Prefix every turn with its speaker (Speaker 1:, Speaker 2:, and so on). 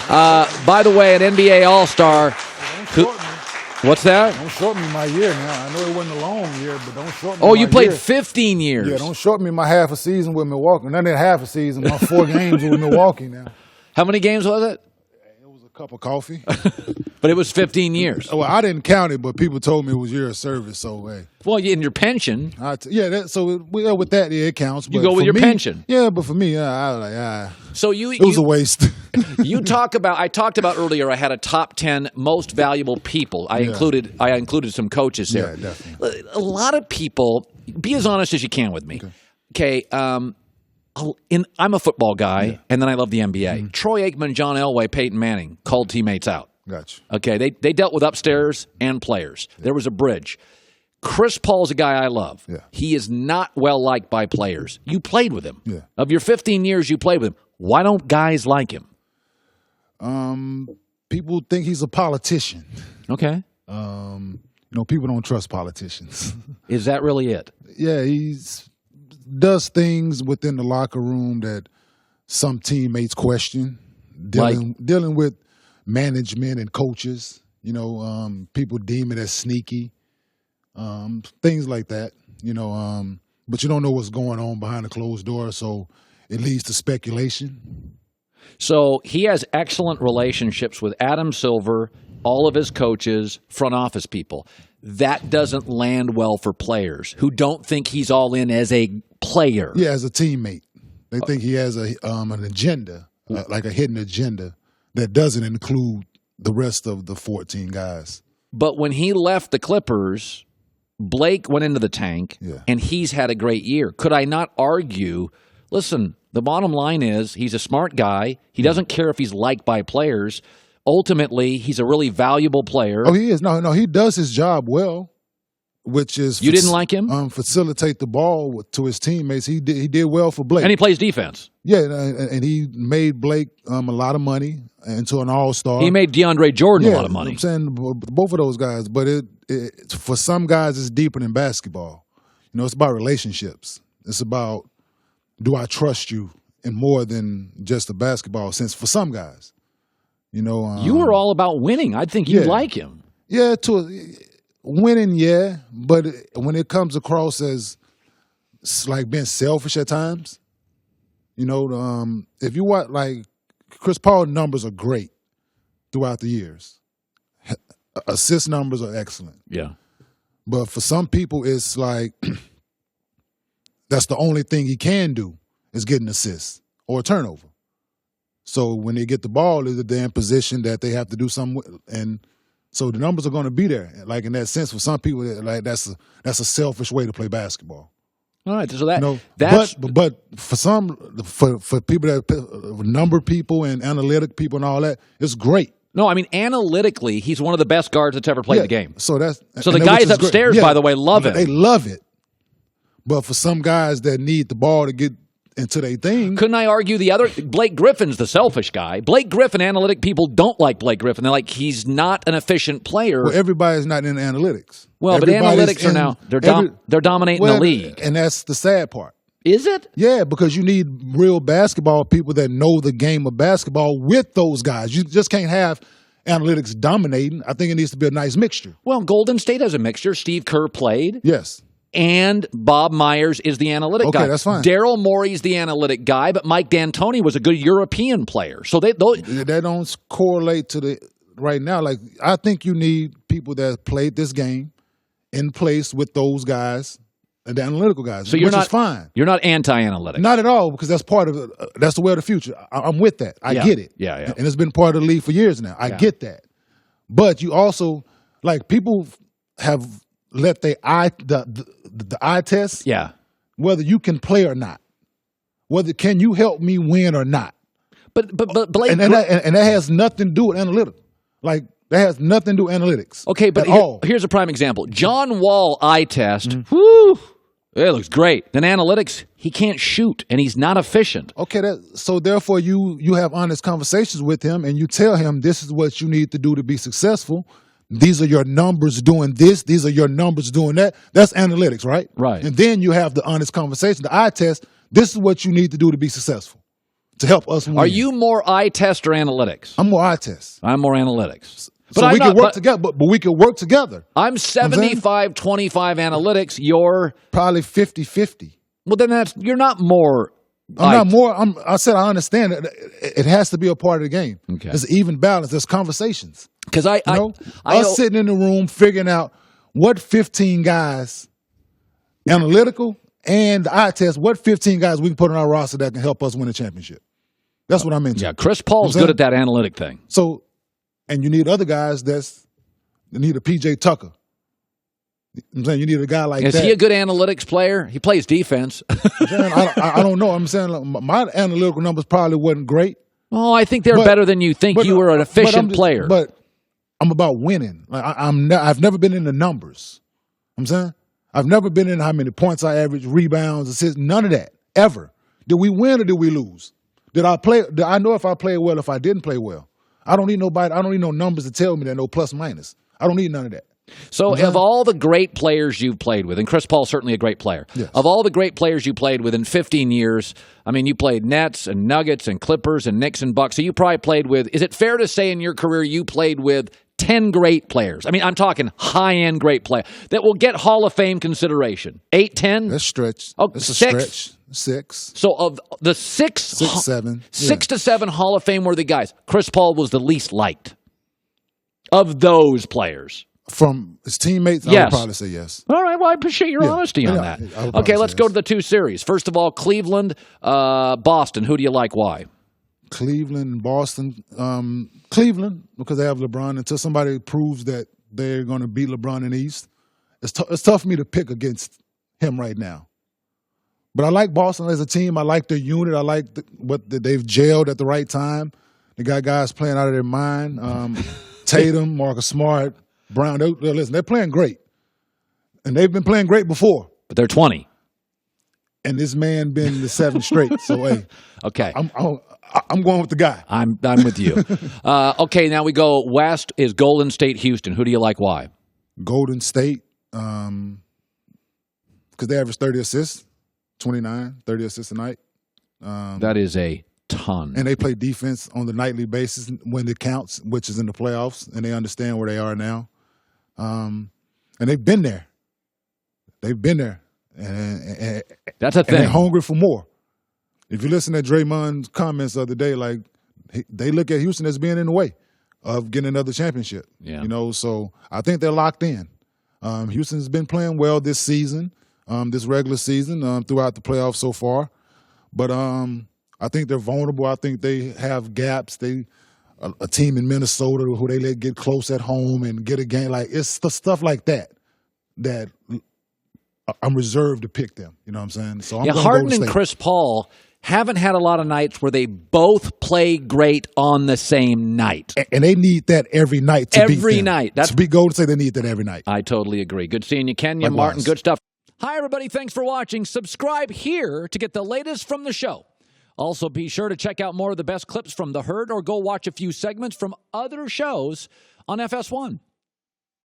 Speaker 1: By the way, an NBA All-Star. What's that?
Speaker 2: Don't short me my year now. I know it wasn't a long year, but don't short me
Speaker 1: Oh,
Speaker 2: my
Speaker 1: you played
Speaker 2: year.
Speaker 1: 15 years.
Speaker 2: Yeah, don't short me my half a season with Milwaukee. Not that half a season, my 4 games with Milwaukee now.
Speaker 1: How many games was it?
Speaker 2: It was a cup of coffee.
Speaker 1: But it was 15 years.
Speaker 2: Well, I didn't count it, but people told me it was year of service, so hey.
Speaker 1: Well, in your pension.
Speaker 2: With that, yeah, it counts.
Speaker 1: You
Speaker 2: but
Speaker 1: go with
Speaker 2: for
Speaker 1: your
Speaker 2: me,
Speaker 1: pension.
Speaker 2: Yeah, but for me, I was like,
Speaker 1: So
Speaker 2: it was a waste.
Speaker 1: I talked about earlier, I had a top 10 most valuable people. I included some coaches there.
Speaker 2: Yeah, definitely.
Speaker 1: A lot of people, be as honest as you can with me. Okay, I'm a football guy, and then I love the NBA. Troy Aikman, John Elway, Peyton Manning called teammates out.
Speaker 2: Gotcha.
Speaker 1: Okay, they dealt with upstairs and players. Yeah. There was a bridge. Chris Paul's a guy I love.
Speaker 2: Yeah.
Speaker 1: He is not well liked by players. You played with him.
Speaker 2: Yeah.
Speaker 1: Of your 15 years you played with him, why don't guys like him?
Speaker 2: People think he's a politician.
Speaker 1: Okay.
Speaker 2: People don't trust politicians.
Speaker 1: Is that really it?
Speaker 2: Yeah, does things within the locker room that some teammates question. Dealing with management and coaches, people deem it as sneaky, things like that, but you don't know what's going on behind the closed door, so it leads to speculation.
Speaker 1: So he has excellent relationships with Adam Silver, all of his coaches, front office people. That doesn't land well for players who don't think he's all in as a player.
Speaker 2: Yeah, as a teammate. They think he has an agenda, like a hidden agenda, that doesn't include the rest of the 14 guys.
Speaker 1: But when he left the Clippers, Blake went into the tank, and he's had a great year. Could I not argue, listen, the bottom line is he's a smart guy. He doesn't care if he's liked by players. Ultimately, he's a really valuable player.
Speaker 2: Oh, he is. No, he does his job well, which is...
Speaker 1: You didn't like him?
Speaker 2: Facilitate the ball to his teammates. He did well for Blake.
Speaker 1: And he plays defense.
Speaker 2: Yeah, and he made Blake a lot of money into an all-star.
Speaker 1: He made DeAndre Jordan a lot of money.
Speaker 2: I'm saying both of those guys, but it for some guys it's deeper than basketball. It's about relationships. It's about, do I trust you in more than just a basketball sense for some guys. You were all about winning. I think you like him. Yeah, winning, but when it comes across as like being selfish at times, if you want, like, Chris Paul numbers are great throughout the years. Assist numbers are excellent.
Speaker 1: Yeah.
Speaker 2: But for some people, it's like that's the only thing he can do is get an assist or a turnover. So when they get the ball, they're in position that they have to do something with, and so the numbers are going to be there. Like, in that sense, for some people, like that's a selfish way to play basketball.
Speaker 1: All right, so
Speaker 2: that's but for people that number people and analytic people and all that, it's great.
Speaker 1: No, I mean, analytically, he's one of the best guards that's ever played the game.
Speaker 2: So
Speaker 1: the guys upstairs, by the way, love it.
Speaker 2: They love it. But for some guys that need the ball to get into their thing.
Speaker 1: Couldn't I argue the other? Blake Griffin's the selfish guy. Blake Griffin, analytic people don't like Blake Griffin. They're like, he's not an efficient player.
Speaker 2: Well, everybody's not in analytics.
Speaker 1: Well, but analytics are now, they're dominating the league.
Speaker 2: And that's the sad part.
Speaker 1: Is it?
Speaker 2: Yeah, because you need real basketball people that know the game of basketball with those guys. You just can't have analytics dominating. I think it needs to be a nice mixture.
Speaker 1: Well, Golden State has a mixture. Steve Kerr played.
Speaker 2: Yes.
Speaker 1: And Bob Myers is the analytic guy.
Speaker 2: Okay, that's fine.
Speaker 1: Daryl Morey's the analytic guy, but Mike D'Antoni was a good European player. So that
Speaker 2: don't correlate to the right now. Like, I think you need people that played this game in place with those guys and the analytical guys.
Speaker 1: So
Speaker 2: which is fine.
Speaker 1: You're not anti-analytic.
Speaker 2: Not at all, because that's part of that's the way of the future. I'm with that. I get it.
Speaker 1: Yeah.
Speaker 2: And it's been part of the league for years now. I get that. But you also, like, people have let the eye test, whether you can play or not, whether can you help me win or not.
Speaker 1: But Blake,
Speaker 2: and that has nothing to do with analytics. Like, that has nothing to do with analytics.
Speaker 1: Okay, but here's a prime example. John Wall eye test.
Speaker 2: Mm-hmm.
Speaker 1: It looks great. Then analytics, he can't shoot and he's not efficient.
Speaker 2: Okay, so therefore you have honest conversations with him and you tell him this is what you need to do to be successful. These are your numbers doing this. These are your numbers doing that. That's analytics, right?
Speaker 1: Right.
Speaker 2: And then you have the honest conversation, the eye test. This is what you need to do to be successful. to help us win.
Speaker 1: Are you more eye test or analytics?
Speaker 2: I'm more eye test.
Speaker 1: I'm more analytics.
Speaker 2: So we can work together, but we can work together.
Speaker 1: I'm 75-25 analytics. You're
Speaker 2: probably 50-50.
Speaker 1: Well, then you're not more.
Speaker 2: I'm not more. I said I understand it. It has to be a part of the game.
Speaker 1: Okay.
Speaker 2: There's even balance. There's conversations.
Speaker 1: Because
Speaker 2: us sitting in the room figuring out what 15 guys, analytical and eye test, what 15 guys we can put on our roster that can help us win a championship. That's what I'm into.
Speaker 1: Yeah, Chris Paul's good at that analytic thing.
Speaker 2: So, and you need other guys that need a PJ Tucker. I'm saying you need a guy like that.
Speaker 1: Is he a good analytics player? He plays defense.
Speaker 2: I don't know. I'm saying my analytical numbers probably wasn't great.
Speaker 1: Oh, I think they're better than you think. You were an efficient player.
Speaker 2: But I'm about winning. I've never been in the numbers. I'm saying I've never been in how many points I average, rebounds, assists, none of that, ever. Did we win or did we lose? Did I know if I played well, if I didn't play well? I don't need nobody. I don't need no numbers to tell me that, no plus minus. I don't need none of that.
Speaker 1: So of all the great players you've played with, and Chris Paul's certainly a great player,
Speaker 2: yes.
Speaker 1: Of all the great players you played with in 15 years, I mean, you played Nets and Nuggets and Clippers and Knicks and Bucks, so you probably played with, is it fair to say in your career you played with 10 great players? I mean, I'm talking high-end great players that will get Hall of Fame consideration. 8, 10?
Speaker 2: That's stretch.
Speaker 1: Oh,
Speaker 2: that's
Speaker 1: 6?
Speaker 2: A stretch. 6.
Speaker 1: So of the 6,
Speaker 2: 7.
Speaker 1: 6 to 7 Hall of Fame worthy guys, Chris Paul was the least liked of those players.
Speaker 2: From his teammates,
Speaker 1: yes.
Speaker 2: I would probably say yes.
Speaker 1: All right, well, I appreciate your honesty on that. Okay, let's go to the two series. First of all, Cleveland, Boston. Who do you like? Why?
Speaker 2: Cleveland, Boston. Cleveland, because they have LeBron. Until somebody proves that they're going to beat LeBron in the East, it's tough for me to pick against him right now. But I like Boston as a team. I like their unit. I like they've gelled at the right time. They got guys playing out of their mind. Tatum, Marcus Smart, Brown, they're playing great. And they've been playing great before.
Speaker 1: But they're 20.
Speaker 2: And this man been the 7 straight. So, hey.
Speaker 1: Okay.
Speaker 2: I'm going with the guy.
Speaker 1: I'm with you. Okay, now we go west is Golden State, Houston. Who do you like? Why?
Speaker 2: Golden State, because they average 30 assists, 29, 30 assists a night.
Speaker 1: That is a ton.
Speaker 2: And they play defense on the nightly basis when it counts, which is in the playoffs, and they understand where they are now. And they've been there. They've been there. And
Speaker 1: that's a thing.
Speaker 2: And they're hungry for more. If you listen to Draymond's comments the other day, like they look at Houston as being in the way of getting another championship.
Speaker 1: Yeah.
Speaker 2: So I think they're locked in. Houston's been playing well this season, this regular season, throughout the playoffs so far. But I think they're vulnerable. I think they have gaps. A team in Minnesota who they let get close at home and get a game. Like it's the stuff like that I'm reserved to pick them. You know what I'm saying? So I'm
Speaker 1: Harden and Chris Paul haven't had a lot of nights where they both play great on the same night.
Speaker 2: And they need that every night to beat them.
Speaker 1: Every night.
Speaker 2: To beat Golden State, they need that every night.
Speaker 1: I totally agree. Good seeing you, Kenyon Martin. Good stuff. Hi, everybody. Thanks for watching. Subscribe here to get the latest from the show. Also, be sure to check out more of the best clips from The Herd or go watch a few segments from other shows on FS1.